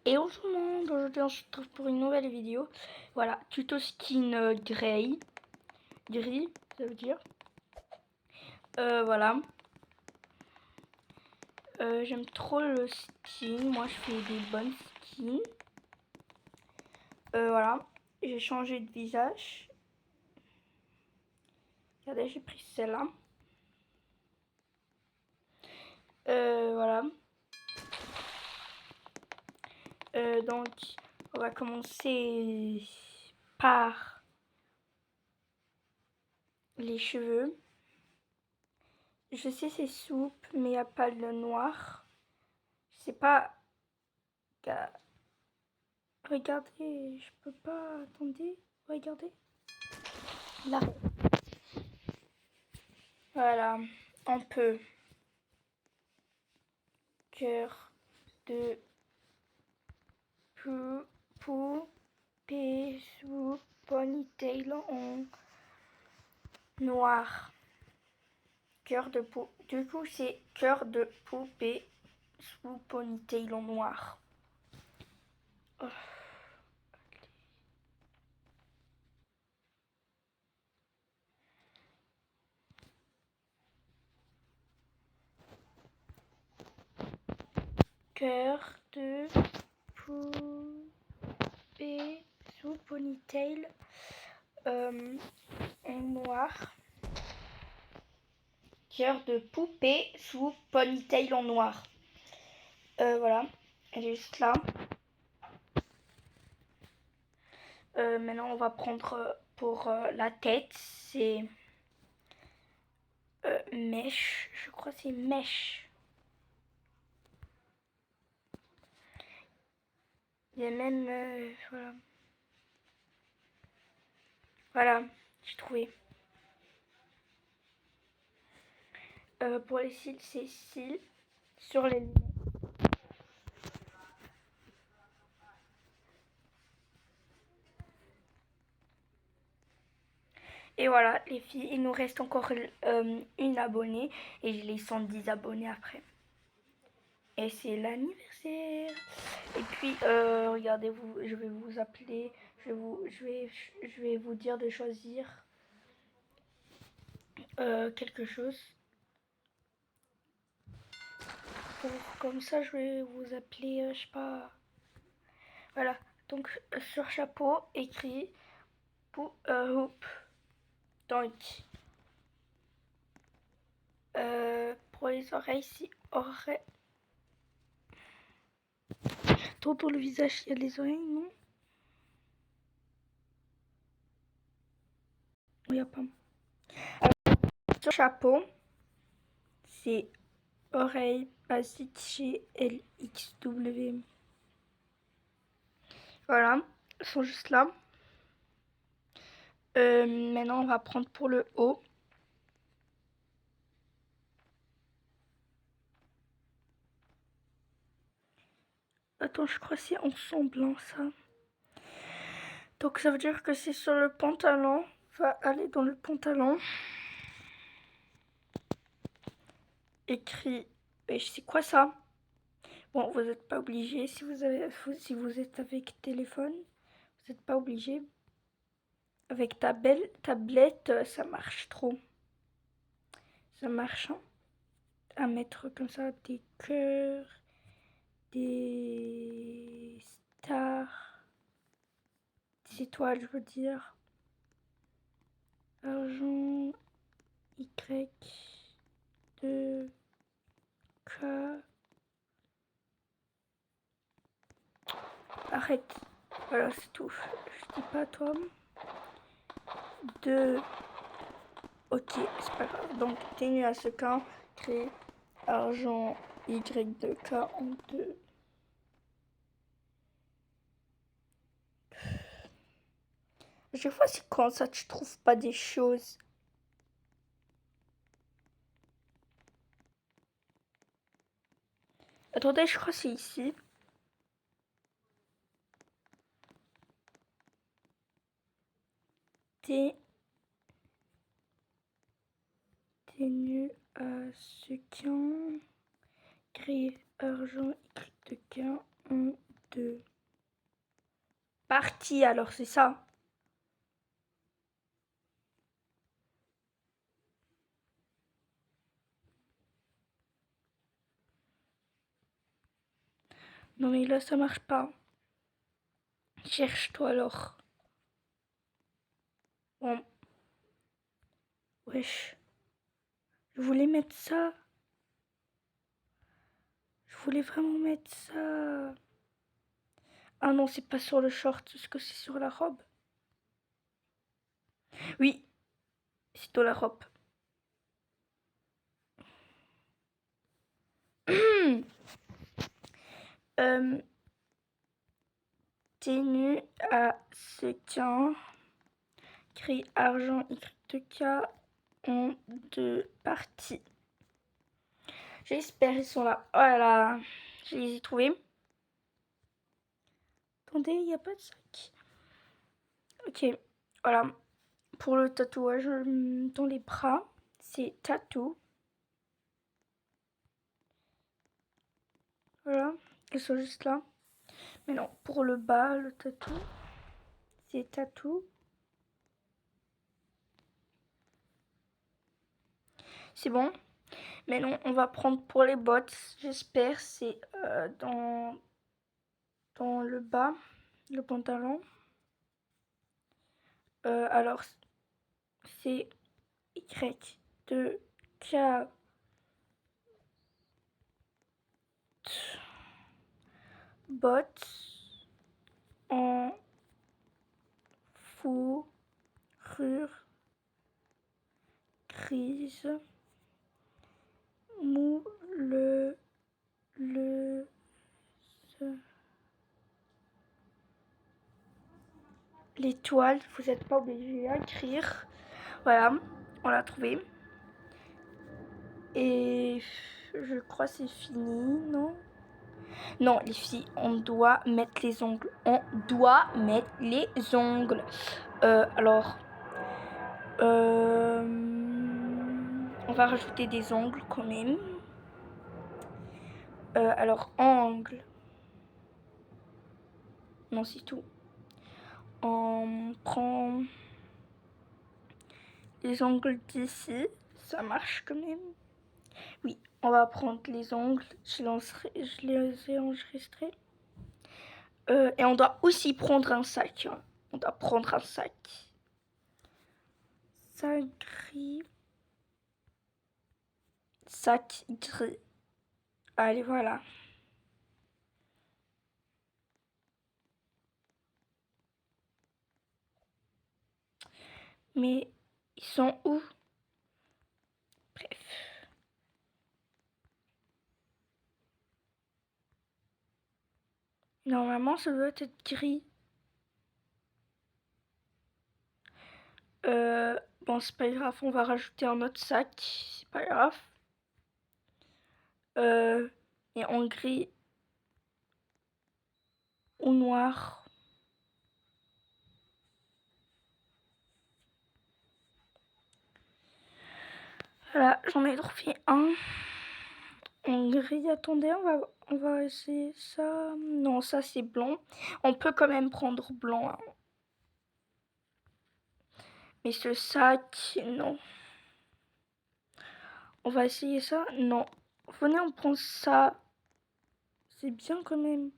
Et bonjour tout le monde, aujourd'hui on se retrouve pour une nouvelle vidéo. Voilà, tuto skin gris, ça veut dire. Voilà. J'aime trop le skin, moi je fais des bonnes skins. Voilà, j'ai changé de visage. Regardez, j'ai pris celle-là. Voilà. Donc, on va commencer par les cheveux. Je sais c'est souple, mais il n'y a pas le noir. Je sais pas. Regardez, je peux pas. Attendez, regardez. Là. Voilà, on peut. Cœur de poupée sous ponytail en noir. Cœur de poupée. Du coup, c'est cœur de poupée sous ponytail en noir. Oh. Cœur de poupée sous ponytail en noir. Cœur de poupée sous ponytail en noir. Voilà, elle est juste là. Maintenant, on va prendre pour la tête, c'est mèche. Je crois que c'est mèche. Il y a même... voilà. Voilà, j'ai trouvé. Pour les cils, c'est cils sur les lunettes. Et voilà, les filles, il nous reste encore une abonnée et j'ai les 110 abonnés après. Et c'est l'anniversaire. Et puis, regardez-vous, je vais vous appeler, je vais vous dire de choisir quelque chose. Comme ça, je vais vous appeler, je sais pas. Voilà, donc sur chapeau, écrit hoop. Donc, pour les oreilles, si oreilles. Trop pour le visage, il y a les oreilles, non? Il n'y a pas. Alors, sur chapeau, c'est oreille basique chez LXW. Voilà, elles sont juste là. Maintenant, on va prendre pour le haut. Attends, je crois que c'est en semblant ça. Donc ça veut dire que c'est sur le pantalon. Va aller dans le pantalon. Écrit. Et c'est quoi ça? Bon, vous n'êtes pas obligé. Si vous êtes avec téléphone, vous n'êtes pas obligé. Avec ta belle tablette, ça marche trop. Ça marche hein, à mettre comme ça des cœurs, des stars, des étoiles, je veux dire. Argent, Y, 2, K. Arrête. Voilà, c'est tout. Je dis pas toi. 2. Ok, c'est pas grave. Donc, tenue à ce camp, créer argent Y2K en 2. À chaque fois, c'est quand ça, tu trouves pas des choses. Attendez, je crois que c'est ici. Tenue à ce camp, créer argent Y2K en 2. partie, alors c'est ça. Non mais là ça marche pas. Cherche-toi alors. Bon. Wesh. Je voulais mettre ça. Je voulais vraiment mettre ça. Ah non, c'est pas sur le short, est-ce que c'est sur la robe? Oui, c'est dans la robe. Tenue à sequins, gris argent YK en 2 parties. J'espère ils sont là. Voilà, je les ai trouvés. Attendez, il n'y a pas de sac. Ok, voilà. Pour le tatouage dans les bras, c'est tatou. Voilà, ils sont juste là. Mais non, pour le bas, le tatou, c'est tatou. C'est bon. Mais non, on va prendre pour les bottes, j'espère, c'est dans le bas, le pantalon. Alors, c'est Y de K bottes en fourrure grise moule l'étoile, vous n'êtes pas obligé à écrire. Voilà, on l'a trouvé. Et je crois que c'est fini, non? Non, les filles, on doit mettre les ongles. On doit mettre les ongles. Alors, on va rajouter des ongles quand même. Alors, angle. Non, c'est tout. On prend les ongles d'ici. Ça marche quand même. Oui, on va prendre les ongles. Je les ai enregistrés. Et on doit aussi prendre un sac. Hein. On doit prendre un sac. Sac gris. Sac gris. Allez, voilà. Mais ils sont où? Bref. Normalement, ça doit être gris. Bon, c'est pas grave, on va rajouter un autre sac. C'est pas grave. Et en gris ou noir. Voilà, j'en ai trouvé un. En gris, attendez, on va essayer ça. Non, ça c'est blanc. On peut quand même prendre blanc. Hein. Mais ce sac, non. On va essayer ça. Non. Venez, on prend ça. C'est bien quand même.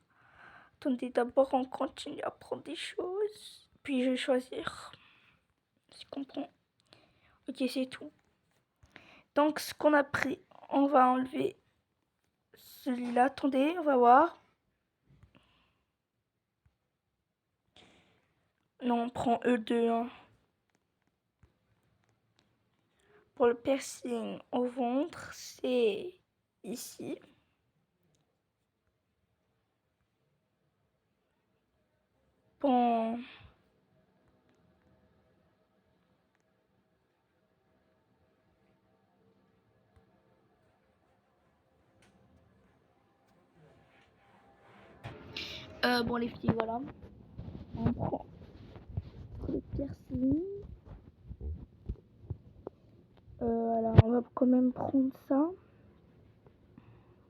Attendez, d'abord on continue à prendre des choses. Puis je vais choisir. Je comprends. Ok, c'est tout. Donc ce qu'on a pris, on va enlever celui-là. Attendez, on va voir. Non, on prend E2. Hein. Pour le piercing au ventre, c'est ici. Bon. Bon les filles, voilà. On prend le piercing. Alors on va quand même prendre ça.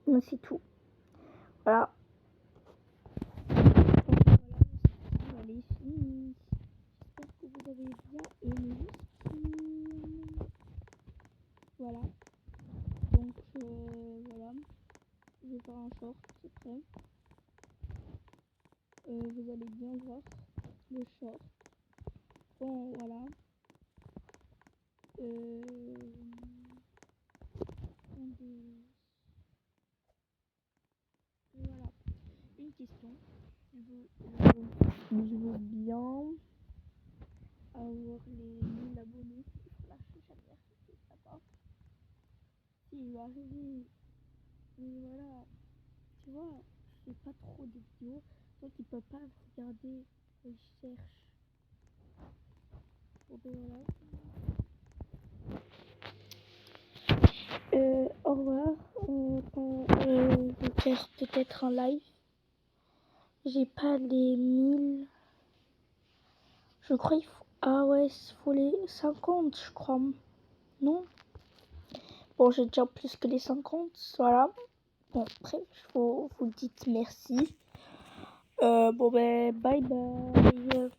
Mais c'est tout. Voilà. Donc, voilà, les vous allez bien voir le short. Bon, voilà. Voilà. Une question. Je veux bien avoir les 1000 abonnés sur la chaîne. Ça va. Si, il va arriver. Mais voilà. Tu vois, je fais pas trop de vidéos. Donc, il peut pas regarder. Je cherche. Bon, ben voilà. Au revoir. Je vais faire peut-être un live. J'ai pas les 1000. Je crois qu'il faut... Ah ouais, il faut les 50, je crois. Non? Bon, j'ai déjà plus que les 50. Voilà. Bon, après, vous dites merci. Bon, ben, bye bye.